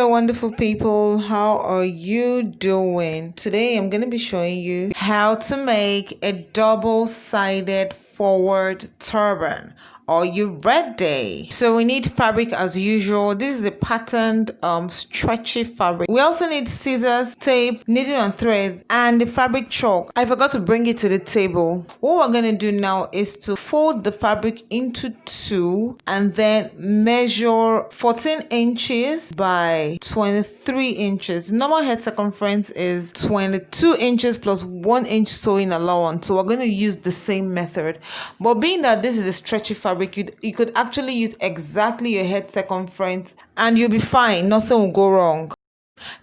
Hello, wonderful people. How are you doing? Today, I'm going to be showing you how to make a double-sided forward turban. Are you ready? So we need fabric as usual. This is a patterned stretchy fabric. We also need scissors, tape, needle and thread, and the fabric chalk. I forgot to bring it to the table. What we're going to do now is to fold the fabric into two and then measure 14 inches by 23 inches. Normal head circumference is 22 inches plus 1 inch sewing allowance. So we're going to use the same method. But being that this is a stretchy fabric, you could actually use exactly your head circumference and you'll be fine. Nothing will go wrong.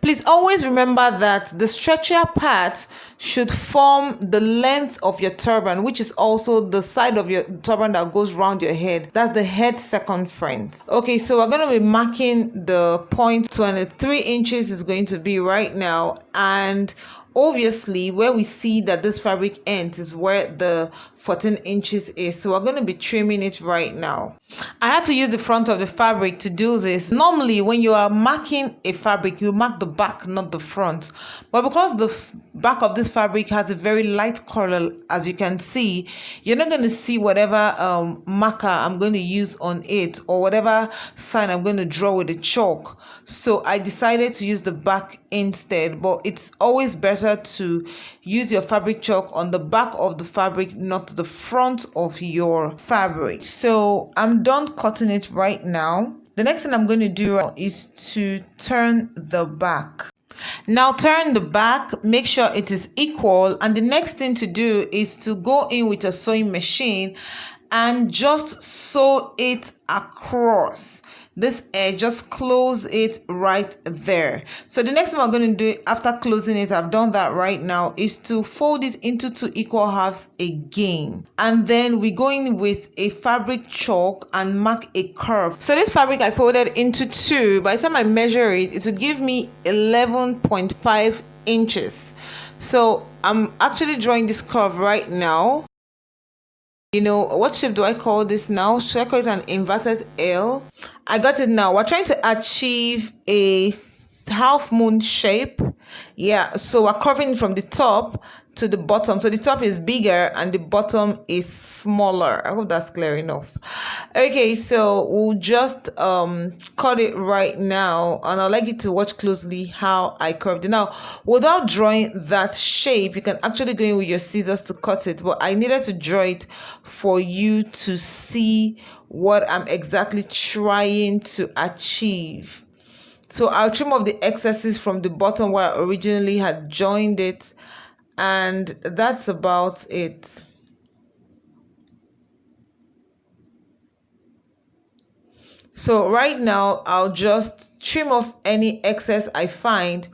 Please always remember that the stretchier part should form the length of your turban, which is also the side of your turban that goes around your head. That's the head circumference. Okay, so we're going to be marking the point. 23 inches is going to be right now, and obviously where we see that this fabric ends is where the 14 inches is, so we're going to be trimming it right now. I had to use the front of the fabric to do this. Normally when you are marking a fabric, you mark the back, not the front, but because the back of this fabric has a very light color, as you can see, you're not going to see whatever marker I'm going to use on it or whatever sign I'm going to draw with the chalk. So I decided to use the back instead, but it's always better to use your fabric chalk on the back of the fabric, not the front of your fabric. So I'm done cutting it right now. The next thing I'm going to do is to turn the back. Now turn the back, make sure it is equal, and the next thing to do is to go in with a sewing machine and just sew it across this edge. Just close it right there. So the next thing I'm going to do after closing it, I've done that right now, is to fold it into two equal halves again, and then we go in with a fabric chalk and mark a curve. So this fabric I folded into two. By the time I measure it, it will give me 11.5 inches. So I'm actually drawing this curve right now. You know, what shape do I call this now? Should I call it an inverted L? I got it now. We're trying to achieve a half moon shape. Yeah, so we're curving from the top to the bottom. So the top is bigger and the bottom is smaller. I hope that's clear enough. Okay, so we'll just cut it right now, and I'd like you to watch closely how I curved it. Now, without drawing that shape, you can actually go in with your scissors to cut it, but I needed to draw it for you to see what I'm exactly trying to achieve. So I'll trim off the excesses from the bottom where I originally had joined it, and that's about it. So right now I'll just trim off any excess I find,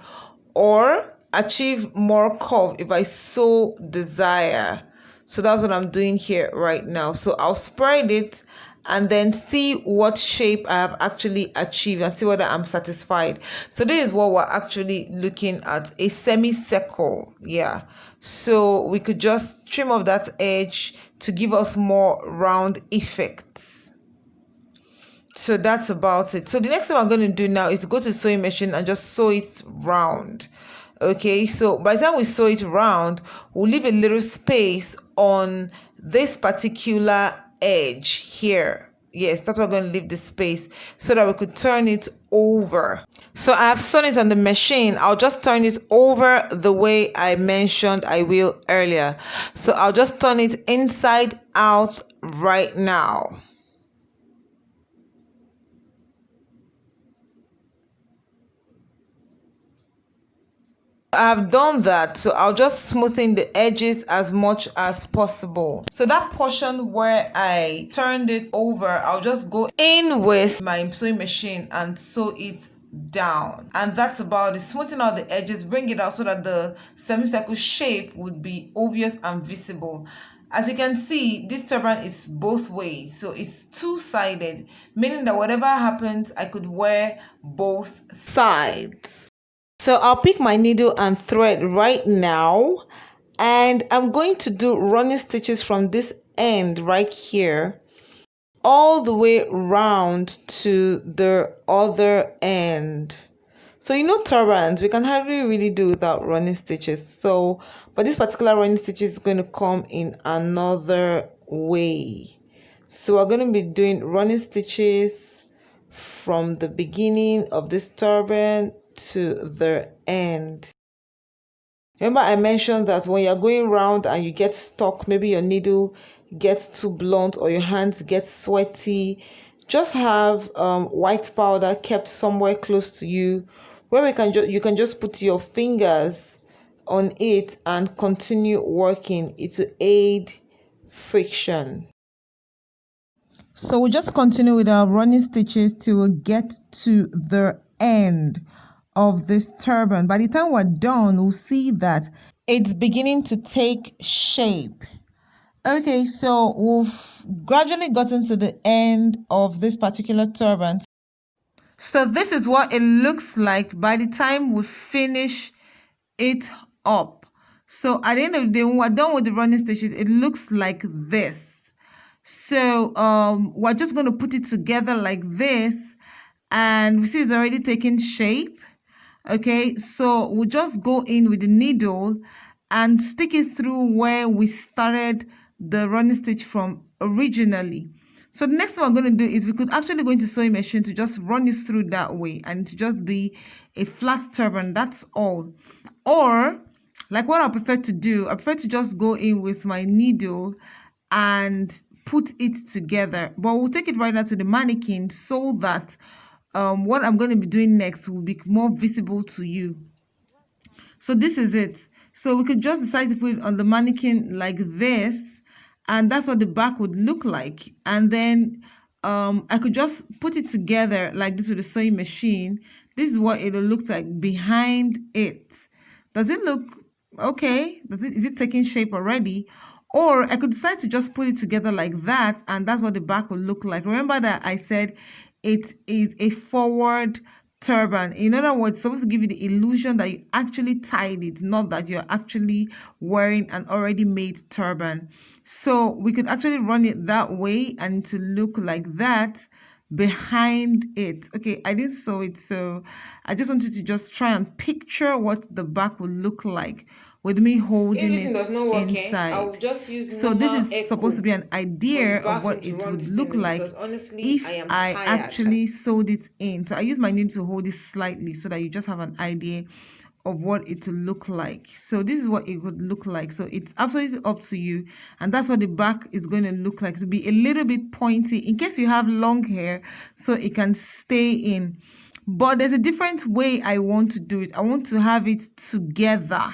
or achieve more curve if I so desire. So that's what I'm doing here right now. So I'll spread it and then see what shape I have actually achieved and see whether I'm satisfied. So this is what we're actually looking at, a semicircle. Yeah, so we could just trim off that edge to give us more round effects. So that's about it. So the next thing I'm going to do now is to go to the sewing machine and just sew it round. Okay, so by the time we sew it round, we'll leave a little space on this particular edge here. Yes, that's why we're going to leave the space so that we could turn it over. So I have sewn it on the machine. I'll just turn it over the way I mentioned I will earlier. So I'll just turn it inside out right now. I've done that, so I'll just smoothen the edges as much as possible. So that portion where I turned it over, I'll just go in with my sewing machine and sew it down, and that's about it. Smoothing out the edges, bring it out so that the semicircle shape would be obvious and visible. As you can see, this turban is both ways, so it's two-sided, meaning that whatever happens, I could wear both sides. So I'll pick my needle and thread right now, and I'm going to do running stitches from this end right here all the way round to the other end. So you know turbans, we can hardly really do without running stitches. So, but this particular running stitch is going to come in another way. So we're going to be doing running stitches from the beginning of this turban to the end. Remember I mentioned that when you're going round and you get stuck, maybe your needle gets too blunt or your hands get sweaty, just have white powder kept somewhere close to you where you can just put your fingers on it and continue working it to aid friction. So we'll just continue with our running stitches till we get to the end of this turban. By the time we're done, we'll see that it's beginning to take shape. Okay, so we've gradually gotten to the end of this particular turban. So this is what it looks like by the time we finish it up. So at the end of the day, when we're done with the running stitches, it looks like this. So we're just going to put it together like this, and we see it's already taking shape. Okay, so we'll just go in with the needle and stick it through where we started the running stitch from originally. So the next thing we're going to do is we could actually go into sewing machine to just run it through that way and to just be a flat turban. That's all. Or like what I prefer to do, I prefer to just go in with my needle and put it together. But we'll take it right now to the mannequin so that what I'm going to be doing next will be more visible to you. So this is it. So we could just decide to put it on the mannequin like this, and that's what the back would look like. And then I could just put it together like this with a sewing machine. This is what it'll look like behind it. Does it look okay? Is it taking shape already? Or I could decide to just put it together like that, and that's what the back will look like. Remember that I said it is a forward turban. In other words, it's supposed to give you the illusion that you actually tied it, not that you're actually wearing an already made turban. So we could actually run it that way and to look like that behind it. Okay, I didn't sew it, so I just wanted to just try and picture what the back would look like with me holding it inside. I will just use so this is supposed to be an idea of what it would look like if I actually sewed it in. So I use my needle to hold it slightly so that you just have an idea of what it will look like. So this is what it would look like. So it's absolutely up to you, and that's what the back is going to look like. To be a little bit pointy in case you have long hair, so it can stay in. But there's a different way I want to do it. I want to have it together.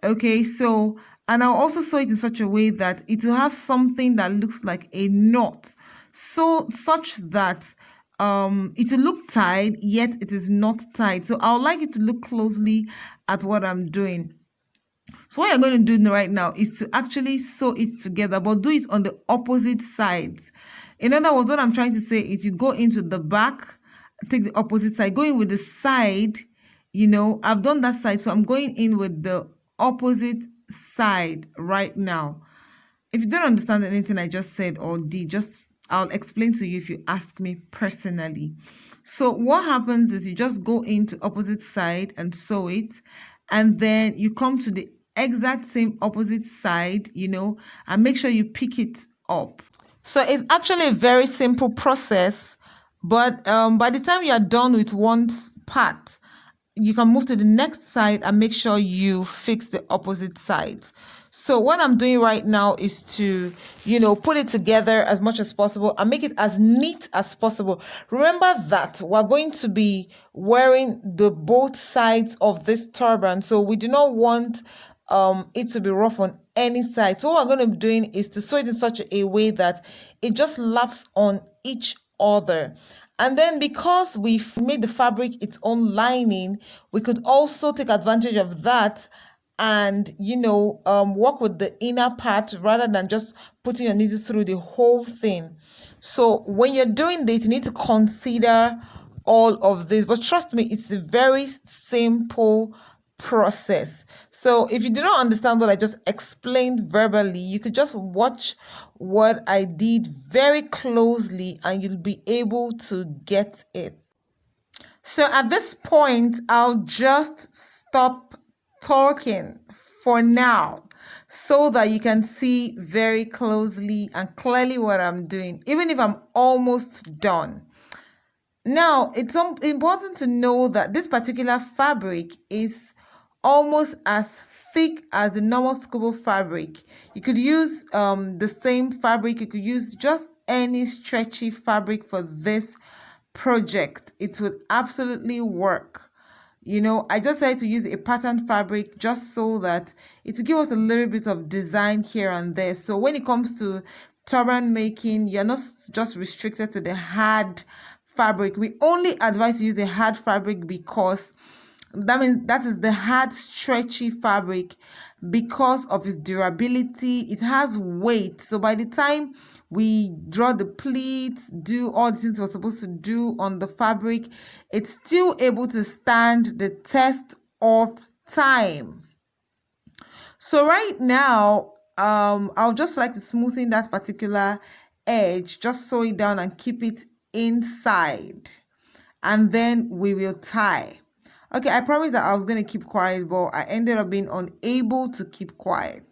Okay, so, and I'll also sew it in such a way that it will have something that looks like a knot, so such that it will look tied, yet it is not tied. So I would like you to look closely at what I'm doing. So what you're going to do right now is to actually sew it together, but do it on the opposite sides. In other words, what I'm trying to say is you go into the back, take the opposite side, go in with the side. You know, I've done that side, so I'm going in with the opposite side right now. If you don't understand anything I just said or did, I'll explain to you if you ask me personally. So what happens is you just go into opposite side and sew it, and then you come to the exact same opposite side, you know, and make sure you pick it up. So it's actually a very simple process, but by the time you are done with one part, you can move to the next side and make sure you fix the opposite sides. So what I'm doing right now is to, you know, put it together as much as possible and make it as neat as possible. Remember that we're going to be wearing the both sides of this turban, so we do not want it to be rough on any side. So what we're going to be doing is to sew it in such a way that it just laps on each other. And then because we've made the fabric its own lining, we could also take advantage of that and, you know, work with the inner part rather than just putting your needle through the whole thing. So when you're doing this, you need to consider all of this. But trust me, it's a very simple process. So if you do not understand what I just explained verbally, you could just watch what I did very closely and you'll be able to get it. So at this point, I'll just stop talking for now so that you can see very closely and clearly what I'm doing, even if I'm almost done. Now, it's important to know that this particular fabric is almost as thick as the normal scuba fabric. You could use the same fabric. You could use just any stretchy fabric for this project. It would absolutely work. You know, I just decided to use a pattern fabric just so that it will give us a little bit of design here and there. So when it comes to turban making, you're not just restricted to the hard fabric. We only advise you use the hard fabric because that means that is the hard stretchy fabric because of its durability. It has weight, so by the time we draw the pleats, do all the things we're supposed to do on the fabric, it's still able to stand the test of time. So right now, I'll just like to smoothen that particular edge, just sew it down and keep it inside, and then we will tie. Okay, I promised that I was going to keep quiet, but I ended up being unable to keep quiet.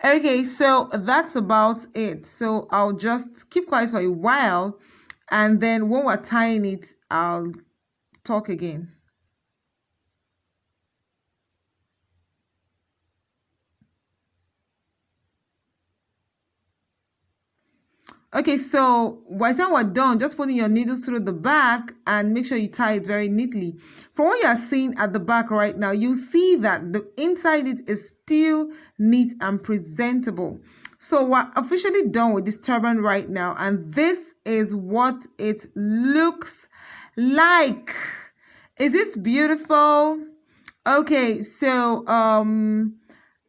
Okay, so that's about it. So I'll just keep quiet for a while, and then when we're tying it, I'll talk again. Okay, so by the time we're done, just putting your needles through the back and make sure you tie it very neatly. From what you are seeing at the back right now, you see that the inside it is still neat and presentable. So we're officially done with this turban right now, and this is what it looks like. Is it beautiful? Okay, so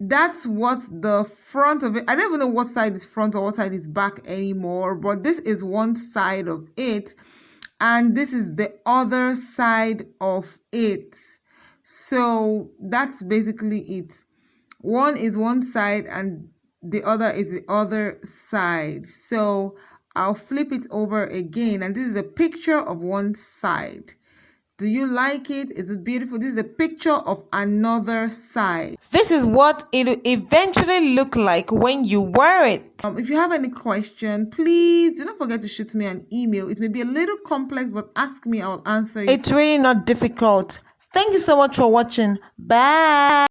that's what the front of it, I don't even know what side is front or what side is back anymore, but this is one side of it and this is the other side of it. So that's basically it. One is one side and the other is the other side. So I'll flip it over again, and this is a picture of one side. Do you like it? Is it beautiful? This is a picture of another side. This is what it will eventually look like when you wear it. If you have any question, please do not forget to shoot me an email. It may be a little complex, but ask me, I'll answer it. It's really not difficult. Thank you so much for watching. Bye.